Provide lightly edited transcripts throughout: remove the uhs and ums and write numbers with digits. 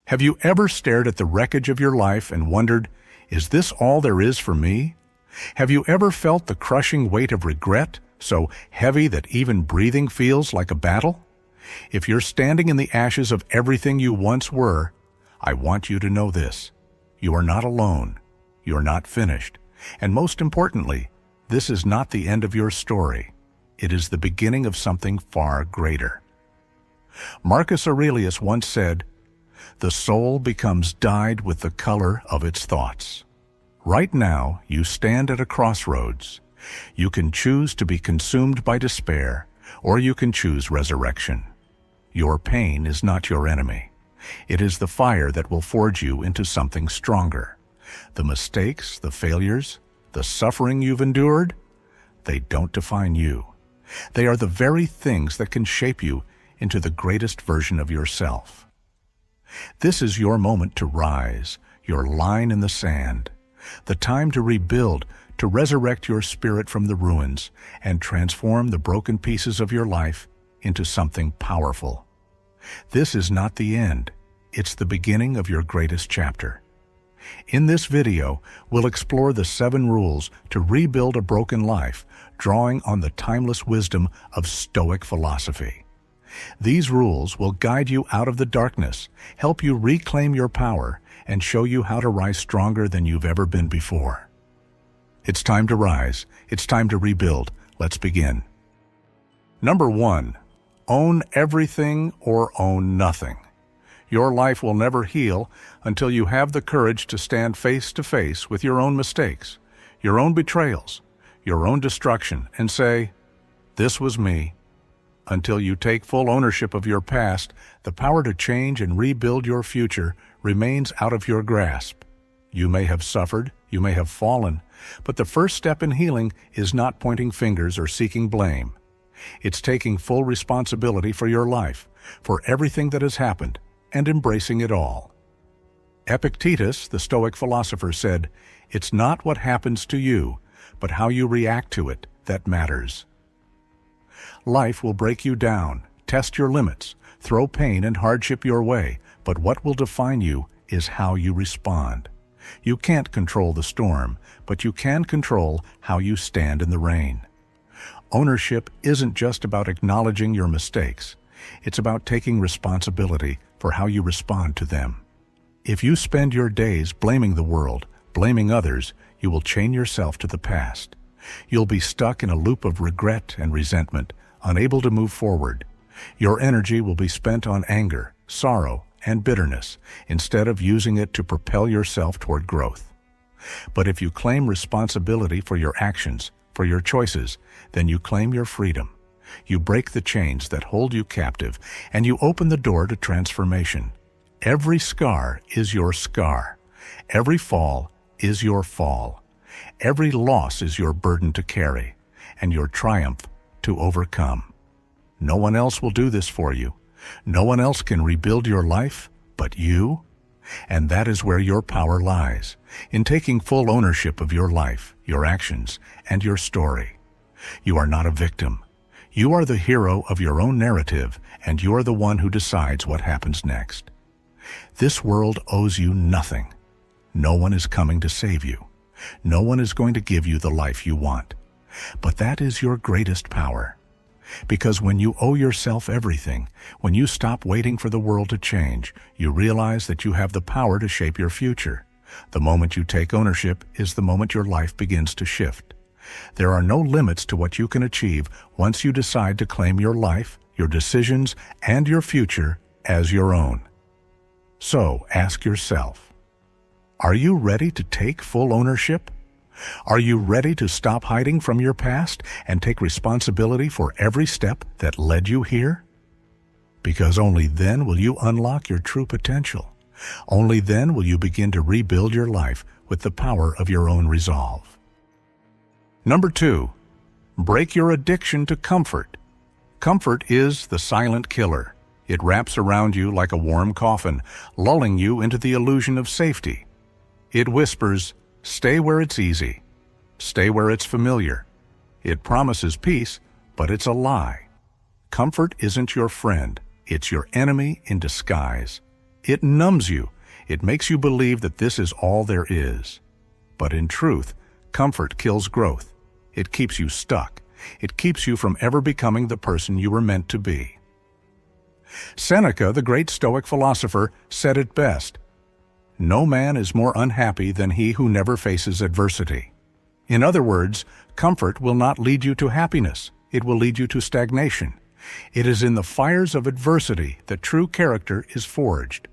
Have you ever stared at the wreckage of your life and wondered, is this all there is for me? Have you ever felt the crushing weight of regret, so heavy that even breathing feels like a battle? If you're standing in the ashes of everything you once were, I want you to know this. You are not alone. You are not finished. And most importantly, this is not the end of your story. It is the beginning of something far greater. Marcus Aurelius once said, "The soul becomes dyed with the color of its thoughts." Right now, you stand at a crossroads. You can choose to be consumed by despair, or you can choose resurrection. Your pain is not your enemy. It is the fire that will forge you into something stronger. The mistakes, the failures, the suffering you've endured, they don't define you. They are the very things that can shape you into the greatest version of yourself. This is your moment to rise, your line in the sand, the time to rebuild, to resurrect your spirit from the ruins and transform the broken pieces of your life into something powerful. This is not the end. It's the beginning of your greatest chapter. In this video, we'll explore the 7 rules to rebuild a broken life, drawing on the timeless wisdom of Stoic philosophy. These rules will guide you out of the darkness, help you reclaim your power, and show you how to rise stronger than you've ever been before. It's time to rise. It's time to rebuild. Let's begin. Number 1. Own everything or own nothing. Your life will never heal until you have the courage to stand face to face with your own mistakes, your own betrayals, your own destruction, and say, "This was me." Until you take full ownership of your past, the power to change and rebuild your future remains out of your grasp. You may have suffered, you may have fallen, but the first step in healing is not pointing fingers or seeking blame. It's taking full responsibility for your life, for everything that has happened, and embracing it all. Epictetus, the Stoic philosopher, said, "It's not what happens to you, but how you react to it that matters." Life will break you down, test your limits, throw pain and hardship your way, but what will define you is how you respond. You can't control the storm, but you can control how you stand in the rain. Ownership isn't just about acknowledging your mistakes. It's about taking responsibility for how you respond to them. If you spend your days blaming the world, blaming others, you will chain yourself to the past. You'll be stuck in a loop of regret and resentment, unable to move forward. Your energy will be spent on anger, sorrow, and bitterness, instead of using it to propel yourself toward growth. But if you claim responsibility for your actions, for your choices, then you claim your freedom. You break the chains that hold you captive, and you open the door to transformation. Every scar is your scar. Every fall is your fall. Every loss is your burden to carry, and your triumph to overcome. No one else will do this for you. No one else can rebuild your life but you. And that is where your power lies, in taking full ownership of your life, your actions, and your story. You are not a victim. You are the hero of your own narrative, and you are the one who decides what happens next. This world owes you nothing. No one is coming to save you. No one is going to give you the life you want. But that is your greatest power. Because when you owe yourself everything, when you stop waiting for the world to change, you realize that you have the power to shape your future. The moment you take ownership is the moment your life begins to shift. There are no limits to what you can achieve once you decide to claim your life, your decisions, and your future as your own. So ask yourself, are you ready to take full ownership? Are you ready to stop hiding from your past and take responsibility for every step that led you here? Because only then will you unlock your true potential. Only then will you begin to rebuild your life with the power of your own resolve. Number 2, break your addiction to comfort. Comfort is the silent killer. It wraps around you like a warm coffin, lulling you into the illusion of safety. It whispers, "Stay where it's easy. Stay where it's familiar." It promises peace, but it's a lie. Comfort isn't your friend. It's your enemy in disguise. It numbs you. It makes you believe that this is all there is. But in truth, comfort kills growth. It keeps you stuck. It keeps you from ever becoming the person you were meant to be. Seneca, the great Stoic philosopher, said it best: "No man is more unhappy than he who never faces adversity." In other words, comfort will not lead you to happiness. It will lead you to stagnation. It is in the fires of adversity that true character is forged.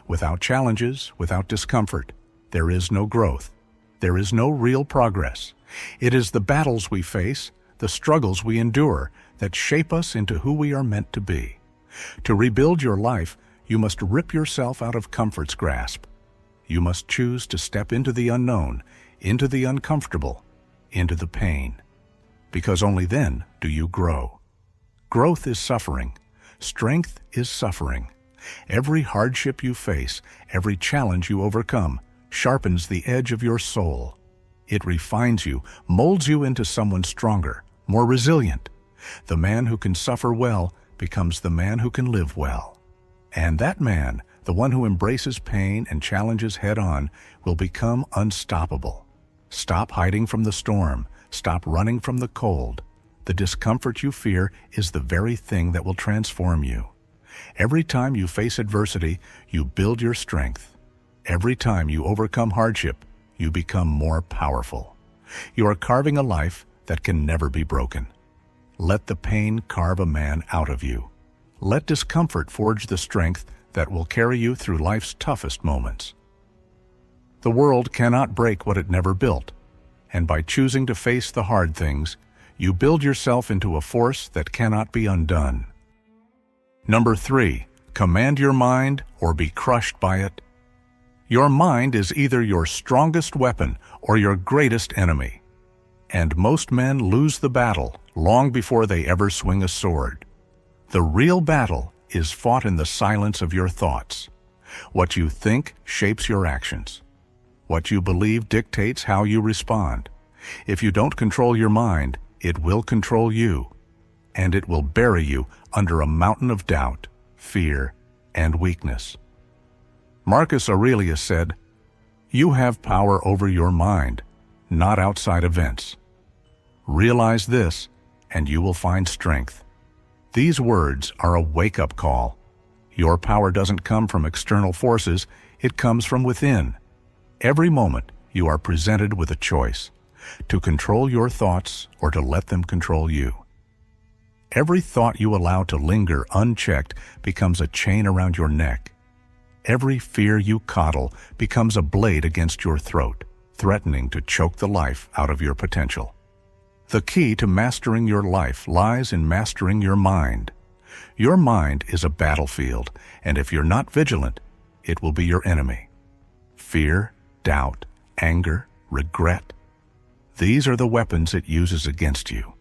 Without challenges, without discomfort, there is no growth. There is no real progress. It is the battles we face, the struggles we endure, that shape us into who we are meant to be. To rebuild your life, you must rip yourself out of comfort's grasp. You must choose to step into the unknown, into the uncomfortable, into the pain. Because only then do you grow. Growth is suffering. Strength is suffering. Every hardship you face, every challenge you overcome, sharpens the edge of your soul. It refines you, molds you into someone stronger, more resilient. The man who can suffer well becomes the man who can live well. And that man, the one who embraces pain and challenges head-on, will become unstoppable. Stop hiding from the storm. Stop running from the cold. The discomfort you fear is the very thing that will transform you. Every time you face adversity, you build your strength. Every time you overcome hardship, you become more powerful. You are carving a life that can never be broken. Let the pain carve a man out of you. Let discomfort forge the strength that will carry you through life's toughest moments. The world cannot break what it never built, and by choosing to face the hard things, you build yourself into a force that cannot be undone. Number 3, command your mind or be crushed by it. Your mind is either your strongest weapon or your greatest enemy. And most men lose the battle long before they ever swing a sword. The real battle is fought in the silence of your thoughts. What you think shapes your actions. What you believe dictates how you respond. If you don't control your mind, it will control you, and it will bury you under a mountain of doubt, fear, and weakness. Marcus Aurelius said, "You have power over your mind, not outside events." Realize this, and you will find strength. These words are a wake-up call. Your power doesn't come from external forces, it comes from within. Every moment, you are presented with a choice: to control your thoughts or to let them control you. Every thought you allow to linger unchecked becomes a chain around your neck. Every fear you coddle becomes a blade against your throat, threatening to choke the life out of your potential. The key to mastering your life lies in mastering your mind. Your mind is a battlefield, and if you're not vigilant, it will be your enemy. Fear, doubt, anger, regret. These are the weapons it uses against you.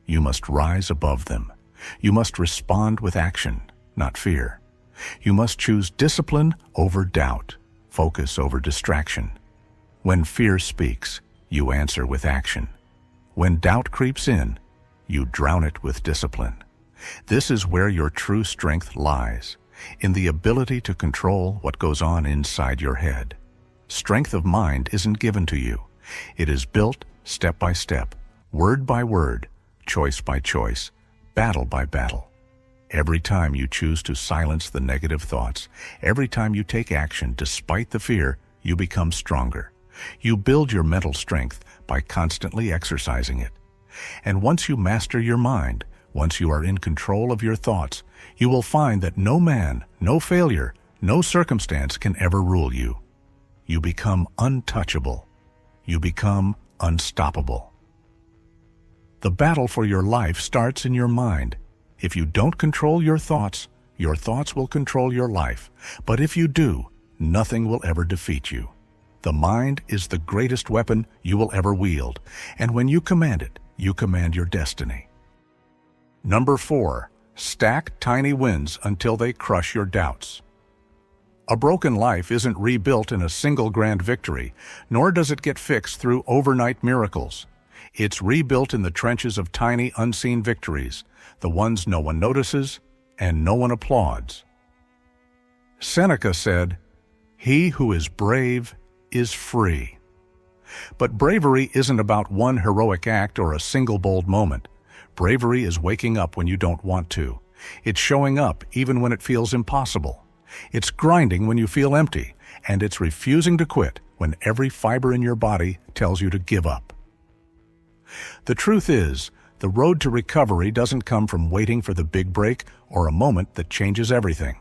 You must rise above them. You must respond with action, not fear. You must choose discipline over doubt, focus over distraction. When fear speaks, you answer with action. When doubt creeps in, you drown it with discipline. This is where your true strength lies, in the ability to control what goes on inside your head. Strength of mind isn't given to you. It is built step by step, word by word, choice by choice, battle by battle. Every time you choose to silence the negative thoughts, every time you take action despite the fear, you become stronger. You build your mental strength by constantly exercising it. And once you master your mind, once you are in control of your thoughts, you will find that no man, no failure, no circumstance can ever rule you. You become untouchable. You become unstoppable. The battle for your life starts in your mind. If you don't control your thoughts will control your life. But if you do, nothing will ever defeat you. The mind is the greatest weapon you will ever wield, and when you command it, you command your destiny. Number 4, stack tiny wins until they crush your doubts. A broken life isn't rebuilt in a single grand victory, nor does it get fixed through overnight miracles. It's rebuilt in the trenches of tiny, unseen victories, the ones no one notices and no one applauds. Seneca said, "He who is brave is free." But bravery isn't about one heroic act or a single bold moment. Bravery is waking up when you don't want to. It's showing up even when it feels impossible. It's grinding when you feel empty, and it's refusing to quit when every fiber in your body tells you to give up. The truth is, the road to recovery doesn't come from waiting for the big break or a moment that changes everything.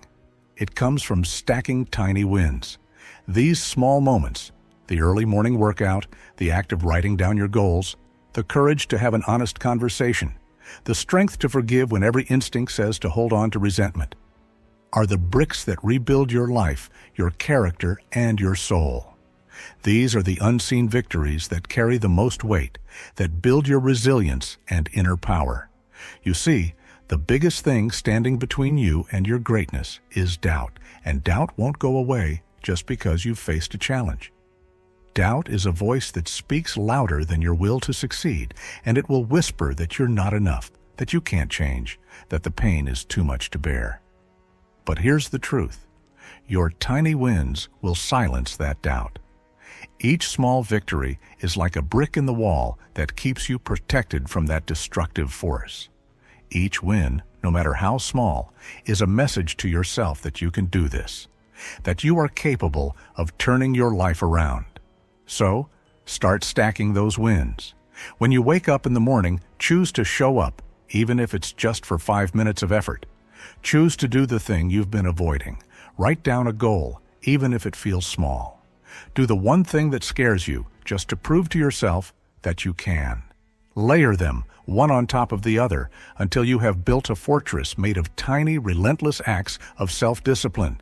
It comes from stacking tiny wins. These small moments, the early morning workout, the act of writing down your goals, the courage to have an honest conversation, the strength to forgive when every instinct says to hold on to resentment, are the bricks that rebuild your life, your character, and your soul. These are the unseen victories that carry the most weight, that build your resilience and inner power. You see, the biggest thing standing between you and your greatness is doubt, and doubt won't go away just because you've faced a challenge. Doubt is a voice that speaks louder than your will to succeed, and it will whisper that you're not enough, that you can't change, that the pain is too much to bear. But here's the truth. Your tiny wins will silence that doubt. Each small victory is like a brick in the wall that keeps you protected from that destructive force. Each win, no matter how small, is a message to yourself that you can do this, that you are capable of turning your life around. So, start stacking those wins. When you wake up in the morning, choose to show up, even if it's just for 5 minutes of effort. Choose to do the thing you've been avoiding. Write down a goal, even if it feels small. Do the one thing that scares you, just to prove to yourself that you can. Layer them, one on top of the other, until you have built a fortress made of tiny, relentless acts of self-discipline.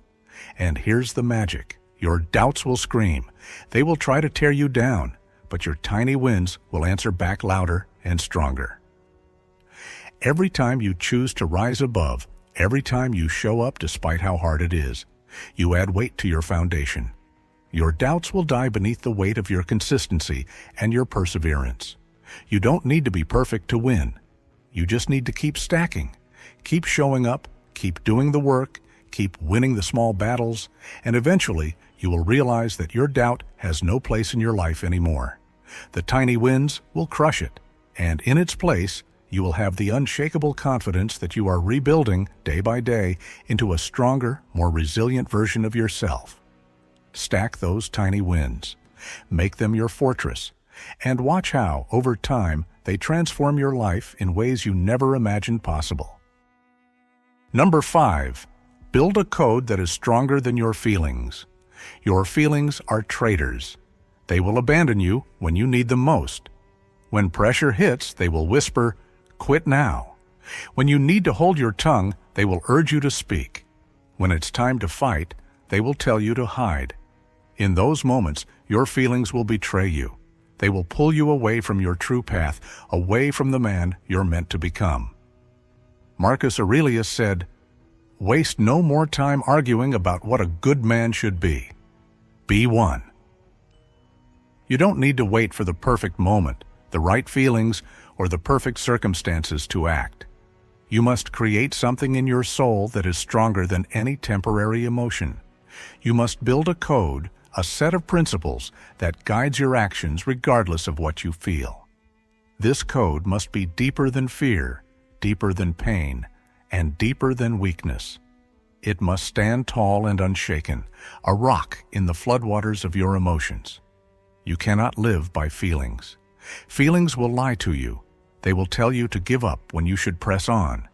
And here's the magic. Your doubts will scream. They will try to tear you down, but your tiny wins will answer back louder and stronger. Every time you choose to rise above, every time you show up despite how hard it is, you add weight to your foundation. Your doubts will die beneath the weight of your consistency and your perseverance. You don't need to be perfect to win. You just need to keep stacking. Keep showing up, keep doing the work, keep winning the small battles, and eventually you will realize that your doubt has no place in your life anymore. The tiny wins will crush it, and in its place, you will have the unshakable confidence that you are rebuilding day by day into a stronger, more resilient version of yourself. Stack those tiny wins. Make them your fortress, and watch how, over time, they transform your life in ways you never imagined possible. Number 5. Build a code that is stronger than your feelings. Your feelings are traitors. They will abandon you when you need them most. When pressure hits, they will whisper, "Quit now." When you need to hold your tongue, they will urge you to speak. When it's time to fight, they will tell you to hide. In those moments, your feelings will betray you. They will pull you away from your true path, away from the man you're meant to become. Marcus Aurelius said, "Waste no more time arguing about what a good man should be. Be one." You don't need to wait for the perfect moment, the right feelings, or the perfect circumstances to act. You must create something in your soul that is stronger than any temporary emotion. You must build a code, a set of principles that guides your actions regardless of what you feel. This code must be deeper than fear, deeper than pain, and deeper than weakness. It must stand tall and unshaken, a rock in the floodwaters of your emotions. You cannot live by feelings. Feelings will lie to you. They will tell you to give up when you should press on.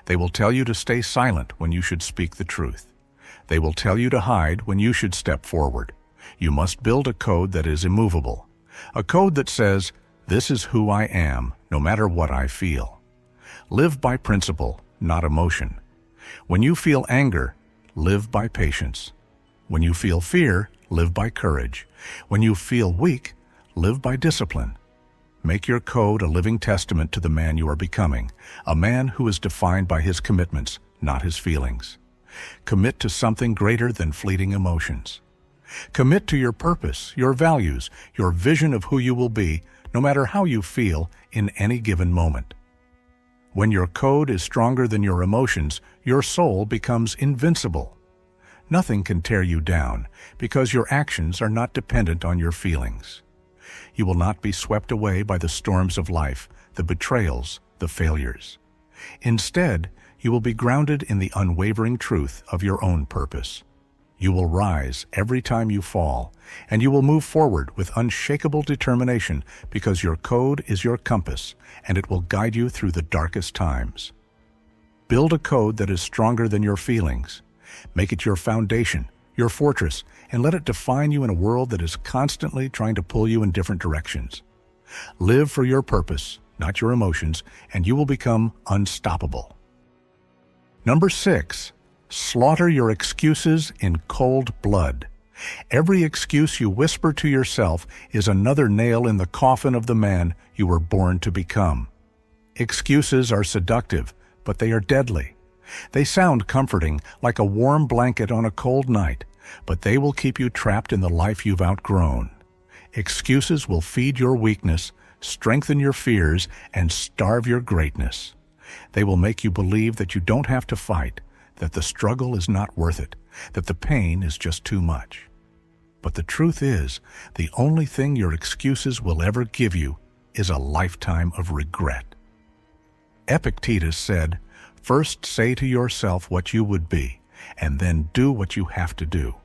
They will tell you to stay silent when you should speak the truth. They will tell you to hide when you should step forward. You must build a code that is immovable, a code that says, "This is who I am, no matter what I feel." Live by principle, not emotion. When you feel anger, live by patience. When you feel fear, live by courage. When you feel weak, live by discipline. Make your code a living testament to the man you are becoming, a man who is defined by his commitments, not his feelings. Commit to something greater than fleeting emotions. Commit to your purpose, your values, your vision of who you will be, no matter how you feel in any given moment. When your code is stronger than your emotions, your soul becomes invincible. Nothing can tear you down because your actions are not dependent on your feelings. You will not be swept away by the storms of life, the betrayals, the failures. Instead, you will be grounded in the unwavering truth of your own purpose. You will rise every time you fall, and you will move forward with unshakable determination because your code is your compass, and it will guide you through the darkest times. Build a code that is stronger than your feelings. Make it your foundation, your fortress, and let it define you in a world that is constantly trying to pull you in different directions. Live for your purpose, not your emotions, and you will become unstoppable. Number 6. Slaughter your excuses in cold blood. Every excuse you whisper to yourself is another nail in the coffin of the man you were born to become. Excuses are seductive, but they are deadly. They sound comforting, like a warm blanket on a cold night, but they will keep you trapped in the life you've outgrown. Excuses will feed your weakness, strengthen your fears, and starve your greatness. They will make you believe that you don't have to fight, that the struggle is not worth it, that the pain is just too much. But the truth is, the only thing your excuses will ever give you is a lifetime of regret. Epictetus said, "First say to yourself what you would be, and then do what you have to do."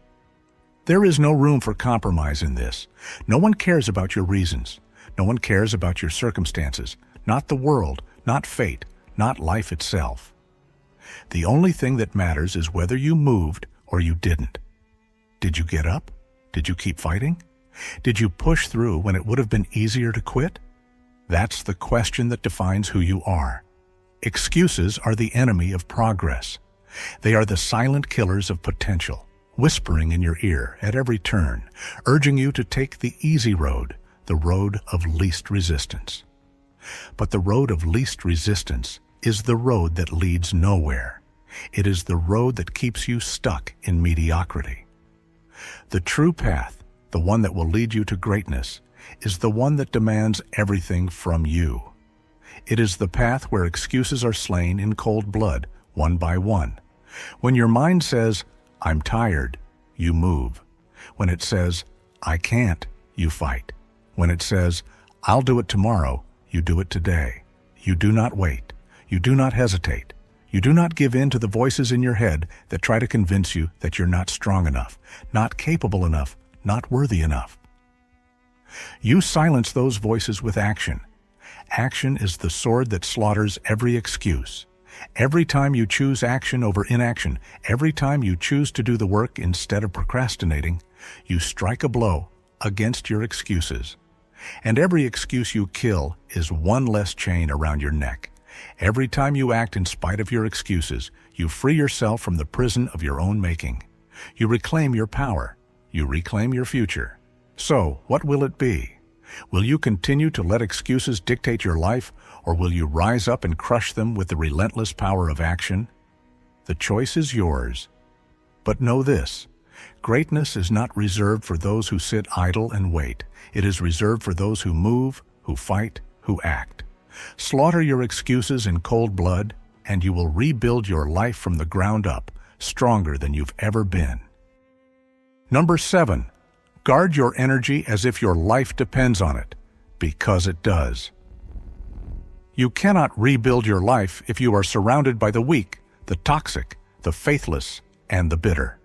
There is no room for compromise in this. No one cares about your reasons. No one cares about your circumstances, not the world, not fate, not life itself. The only thing that matters is whether you moved or you didn't. Did you get up? Did you keep fighting? Did you push through when it would have been easier to quit? That's the question that defines who you are. Excuses are the enemy of progress. They are the silent killers of potential, whispering in your ear at every turn, urging you to take the easy road, the road of least resistance. But the road of least resistance is the road that leads nowhere. It is the road that keeps you stuck in mediocrity. The true path, the one that will lead you to greatness, is the one that demands everything from you. It is the path where excuses are slain in cold blood, one by one. When your mind says, "I'm tired," you move. When it says, "I can't," you fight. When it says, "I'll do it tomorrow," you do it today. You do not wait. You do not hesitate. You do not give in to the voices in your head that try to convince you that you're not strong enough, not capable enough, not worthy enough. You silence those voices with action. Action is the sword that slaughters every excuse. Every time you choose action over inaction, every time you choose to do the work instead of procrastinating, you strike a blow against your excuses. And every excuse you kill is one less chain around your neck. Every time you act in spite of your excuses, you free yourself from the prison of your own making. You reclaim your power. You reclaim your future. So, what will it be? Will you continue to let excuses dictate your life, or will you rise up and crush them with the relentless power of action? The choice is yours. But know this: greatness is not reserved for those who sit idle and wait. It is reserved for those who move, who fight, who act. Slaughter your excuses in cold blood, and you will rebuild your life from the ground up, stronger than you've ever been. Number 7. Guard your energy as if your life depends on it, because it does. You cannot rebuild your life if you are surrounded by the weak, the toxic, the faithless, and the bitter.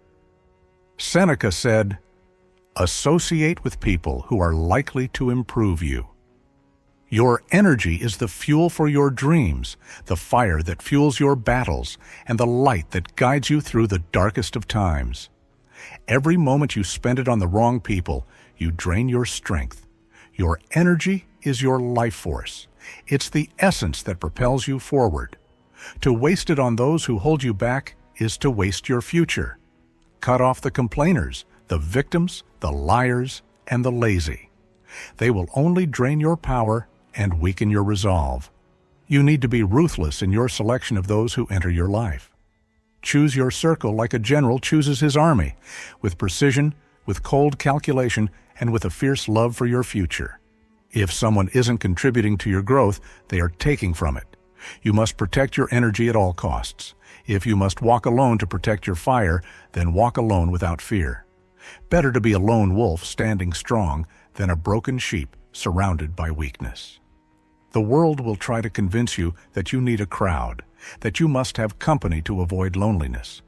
Seneca said, "Associate with people who are likely to improve you." Your energy is the fuel for your dreams, the fire that fuels your battles, and the light that guides you through the darkest of times. Every moment you spend it on the wrong people, you drain your strength. Your energy is your life force. It's the essence that propels you forward. To waste it on those who hold you back is to waste your future. Cut off the complainers, the victims, the liars, and the lazy. They will only drain your power and weaken your resolve. You need to be ruthless in your selection of those who enter your life. Choose your circle like a general chooses his army, with precision, with cold calculation, and with a fierce love for your future. If someone isn't contributing to your growth, they are taking from it. You must protect your energy at all costs. If you must walk alone to protect your fire, then walk alone without fear. Better to be a lone wolf standing strong than a broken sheep surrounded by weakness. The world will try to convince you that you need a crowd, that you must have company to avoid loneliness.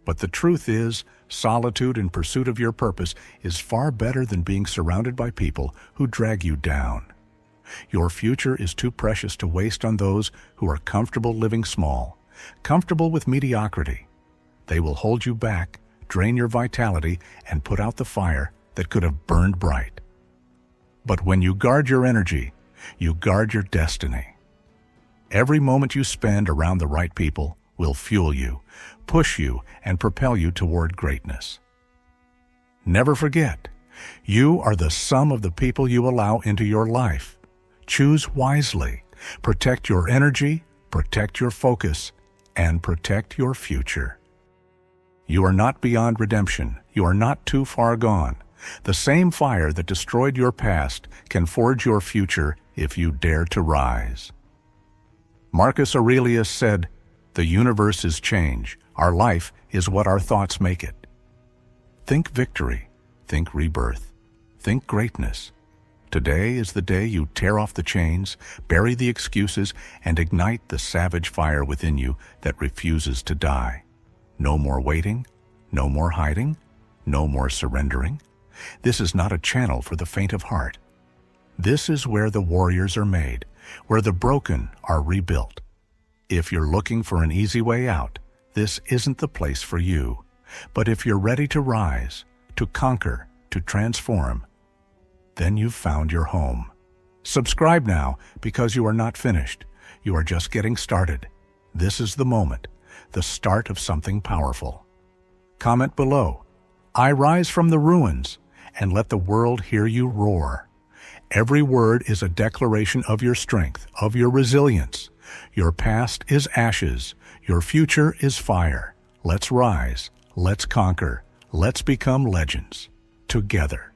But the truth is, solitude in pursuit of your purpose is far better than being surrounded by people who drag you down. Your future is too precious to waste on those who are comfortable living small, comfortable with mediocrity. They will hold you back, drain your vitality, and put out the fire that could have burned bright. But when you guard your energy, you guard your destiny. Every moment you spend around the right people will fuel you, push you, and propel you toward greatness. Never forget, you are the sum of the people you allow into your life. Choose wisely, protect your energy, protect your focus, and protect your future. You are not beyond redemption. You are not too far gone. The same fire that destroyed your past can forge your future if you dare to rise. Marcus Aurelius said, "The universe is change. Our life is what our thoughts make it." Think victory. Think rebirth. Think greatness. Today is the day you tear off the chains, bury the excuses, and ignite the savage fire within you that refuses to die. No more waiting, no more hiding, no more surrendering. This is not a channel for the faint of heart. This is where the warriors are made, where the broken are rebuilt. If you're looking for an easy way out, this isn't the place for you. But if you're ready to rise, to conquer, to transform, then you've found your home. Subscribe now, because you are not finished. You are just getting started. This is the moment, the start of something powerful. Comment below, "I rise from the ruins," and let the world hear you roar. Every word is a declaration of your strength, of your resilience. Your past is ashes. Your future is fire. Let's rise. Let's conquer. Let's become legends. Together.